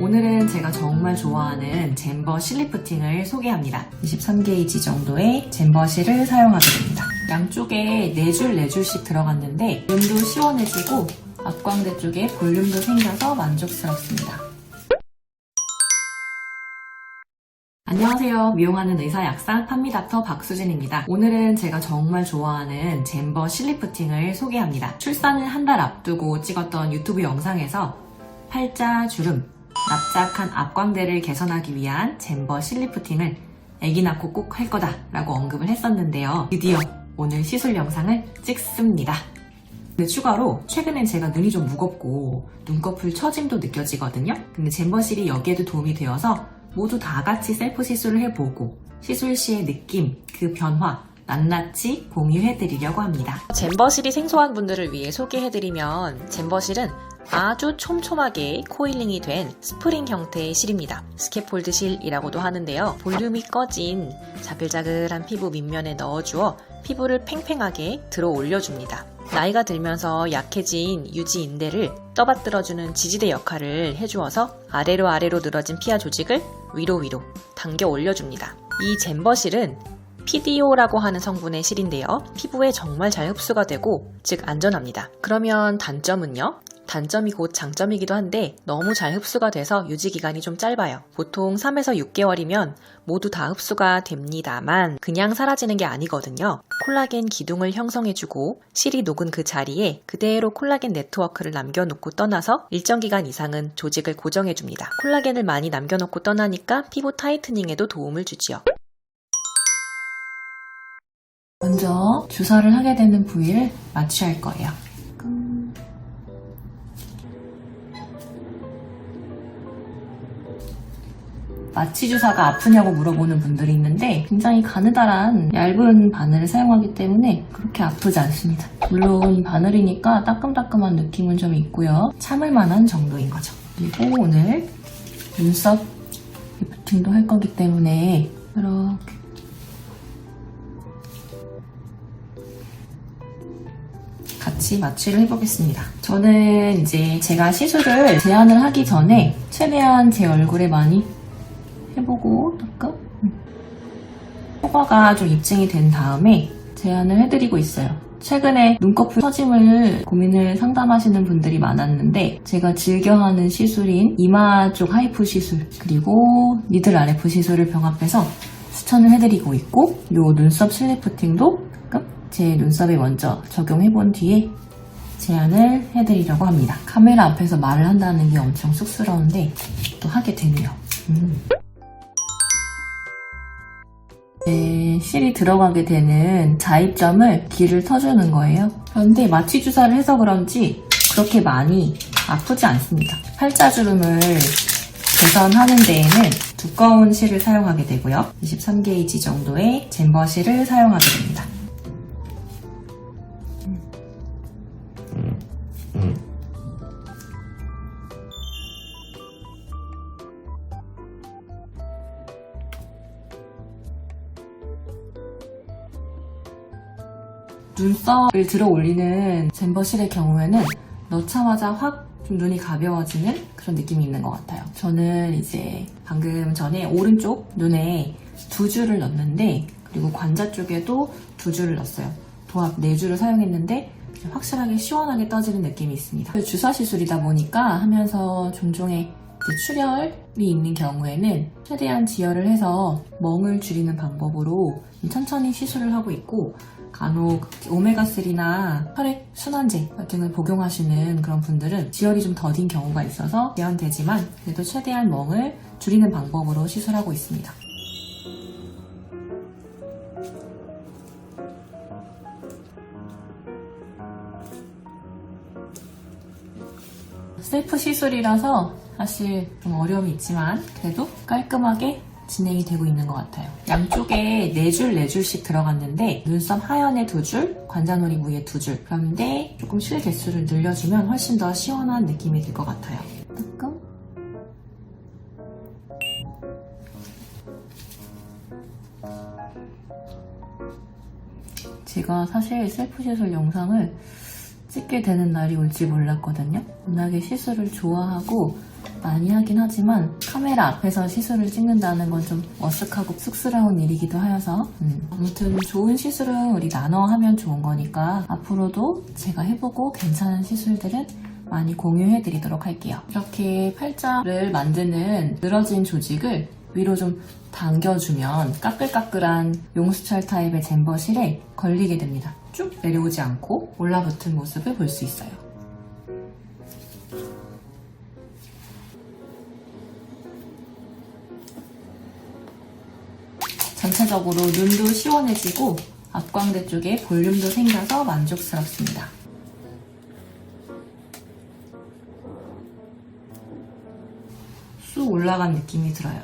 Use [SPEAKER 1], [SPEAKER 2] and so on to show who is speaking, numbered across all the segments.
[SPEAKER 1] 오늘은 제가 정말 좋아하는 잼버 실리프팅을 소개합니다. 23게이지 정도의 잼버실을 사용하게 됩니다. 양쪽에 4줄씩 들어갔는데 눈도 시원해지고 앞광대 쪽에 볼륨도 생겨서 만족스럽습니다. 안녕하세요. 미용하는 의사 약사 판미닥터 박수진입니다. 오늘은 제가 정말 좋아하는 잼버 실리프팅을 소개합니다. 출산을 한 달 앞두고 찍었던 유튜브 영상에서 팔자, 주름, 납작한 앞광대를 개선하기 위한 잼버 실리프팅을 아기 낳고 꼭 할 거다 라고 언급을 했었는데요. 드디어 오늘 시술 영상을 찍습니다. 근데 추가로 최근엔 제가 눈이 좀 무겁고 눈꺼풀 처짐도 느껴지거든요. 근데 잼버실이 여기에도 도움이 되어서 모두 다 같이 셀프 시술을 해보고 시술 시의 느낌, 그 변화 낱낱이 공유해드리려고 합니다. 잼버실이 생소한 분들을 위해 소개해드리면 잼버실은 아주 촘촘하게 코일링이 된 스프링 형태의 실입니다. 스캐폴드 실이라고도 하는데요. 볼륨이 꺼진 자글자글한 피부 밑면에 넣어주어 피부를 팽팽하게 들어 올려줍니다. 나이가 들면서 약해진 유지 인대를 떠받들어주는 지지대 역할을 해주어서 아래로 늘어진 피하 조직을 위로 당겨 올려줍니다. 이 잼버실은 PDO라고 하는 성분의 실인데요. 피부에 정말 잘 흡수가 되고 즉 안전합니다. 그러면 단점은요? 단점이 곧 장점이기도 한데 너무 잘 흡수가 돼서 유지기간이 좀 짧아요. 보통 3에서 6개월이면 모두 다 흡수가 됩니다만 그냥 사라지는 게 아니거든요. 콜라겐 기둥을 형성해주고 실이 녹은 그 자리에 그대로 콜라겐 네트워크를 남겨놓고 떠나서 일정 기간 이상은 조직을 고정해줍니다. 콜라겐을 많이 남겨놓고 떠나니까 피부 타이트닝에도 도움을 주지요. 먼저 주사를 하게 되는 부위를 마취할 거예요. 마취 주사가 아프냐고 물어보는 분들이 있는데 굉장히 가느다란 얇은 바늘을 사용하기 때문에 그렇게 아프지 않습니다. 물론 바늘이니까 따끔따끔한 느낌은 좀 있고요. 참을 만한 정도인 거죠. 그리고 오늘 눈썹 리프팅도 할 거기 때문에 이렇게 같이 마취를 해보겠습니다. 저는 이제 제가 시술을 제한을 하기 전에 최대한 제 얼굴에 많이 해보고 따끔 효과가 좀 입증이 된 다음에 제안을 해드리고 있어요. 최근에 눈꺼풀 처짐을 고민을 상담하시는 분들이 많았는데 제가 즐겨하는 시술인 이마 쪽 하이프 시술 그리고 니들 RF 시술을 병합해서 추천을 해드리고 있고 요 눈썹 실리프팅도 제 눈썹에 먼저 적용해본 뒤에 제안을 해드리려고 합니다. 카메라 앞에서 말을 한다는 게 엄청 쑥스러운데 또 하게 되네요. 실이 들어가게 되는 자입점을 길을 터주는 거예요. 그런데 마취 주사를 해서 그런지 그렇게 많이 아프지 않습니다. 팔자주름을 개선하는 데에는 두꺼운 실을 사용하게 되고요. 23게이지 정도의 잼버 실을 사용하게 됩니다. 눈썹을 들어 올리는 잼버실의 경우에는 넣자마자 확 좀 눈이 가벼워지는 그런 느낌이 있는 것 같아요. 저는 이제 방금 전에 오른쪽 눈에 2줄을 넣었는데 그리고 관자 쪽에도 2줄을 넣었어요. 도합 4줄을 사용했는데 확실하게 시원하게 떠지는 느낌이 있습니다. 주사 시술이다 보니까 하면서 종종의 출혈이 있는 경우에는 최대한 지혈을 해서 멍을 줄이는 방법으로 천천히 시술을 하고 있고 간혹 오메가3나 혈액 순환제 같은 걸 복용하시는 그런 분들은 지혈이 좀 더딘 경우가 있어서 제한되지만 그래도 최대한 멍을 줄이는 방법으로 시술하고 있습니다. 셀프 시술이라서 사실 좀 어려움이 있지만 그래도 깔끔하게 진행이 되고 있는 것 같아요. 양쪽에 4줄씩 들어갔는데 눈썹 하연에 2줄, 관자놀이 부위에 2줄. 그런데 조금 실 개수를 늘려주면 훨씬 더 시원한 느낌이 들 것 같아요. 따끔. 제가 사실 셀프 시술 영상을 찍게 되는 날이 올지 몰랐거든요. 워낙에 시술을 좋아하고 많이 하긴 하지만 카메라 앞에서 시술을 찍는다는 건 좀 머쓱하고 쑥스러운 일이기도 하여서 아무튼 좋은 시술은 우리 나눠 하면 좋은 거니까 앞으로도 제가 해보고 괜찮은 시술들은 많이 공유해드리도록 할게요. 이렇게 팔자를 만드는 늘어진 조직을 위로 좀 당겨주면 까끌까끌한 용수철 타입의 잼버실에 걸리게 됩니다. 쭉 내려오지 않고 올라붙은 모습을 볼 수 있어요. 전체적으로 눈도 시원해지고 앞광대 쪽에 볼륨도 생겨서 만족스럽습니다. 쑥 올라간 느낌이 들어요.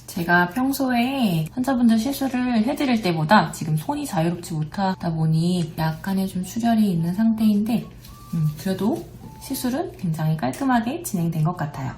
[SPEAKER 1] 제가 평소에 환자분들 시술을 해드릴 때보다 지금 손이 자유롭지 못하다 보니 약간의 좀 출혈이 있는 상태인데 그래도 시술은 굉장히 깔끔하게 진행된 것 같아요.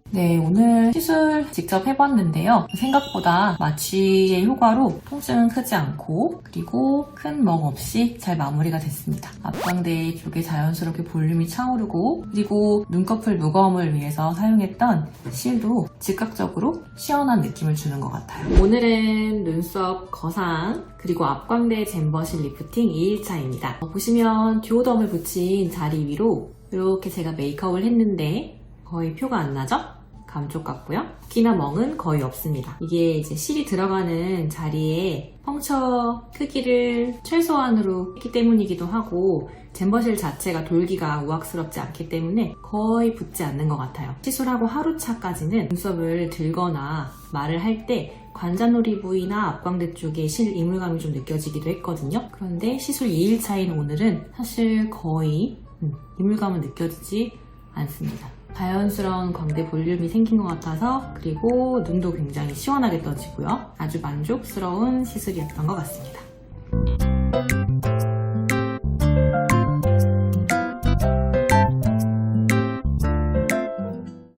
[SPEAKER 1] 네, 오늘 시술 직접 해봤는데요. 생각보다 마취의 효과로 통증은 크지 않고 그리고 큰 멍 없이 잘 마무리가 됐습니다. 앞광대 쪽에 자연스럽게 볼륨이 차오르고 그리고 눈꺼풀 무거움을 위해서 사용했던 실도 즉각적으로 시원한 느낌을 주는 것 같아요. 오늘은 눈썹 거상 그리고 앞광대 잼버실 리프팅 2일차입니다. 보시면 듀오덤을 붙인 자리 위로 이렇게 제가 메이크업을 했는데 거의 표가 안 나죠? 감쪽 같고요. 붓기나 멍은 거의 없습니다. 이게 이제 실이 들어가는 자리에 펑처 크기를 최소한으로 했기 때문이기도 하고 잼버실 자체가 돌기가 우악스럽지 않기 때문에 거의 붓지 않는 것 같아요. 시술하고 하루차까지는 눈썹을 들거나 말을 할 때 관자놀이 부위나 앞광대 쪽에 실 이물감이 좀 느껴지기도 했거든요. 그런데 시술 2일차인 오늘은 사실 거의 이물감은 느껴지지 않습니다. 자연스러운 광대 볼륨이 생긴 것 같아서 그리고 눈도 굉장히 시원하게 떠지고요. 아주 만족스러운 시술이었던 것 같습니다.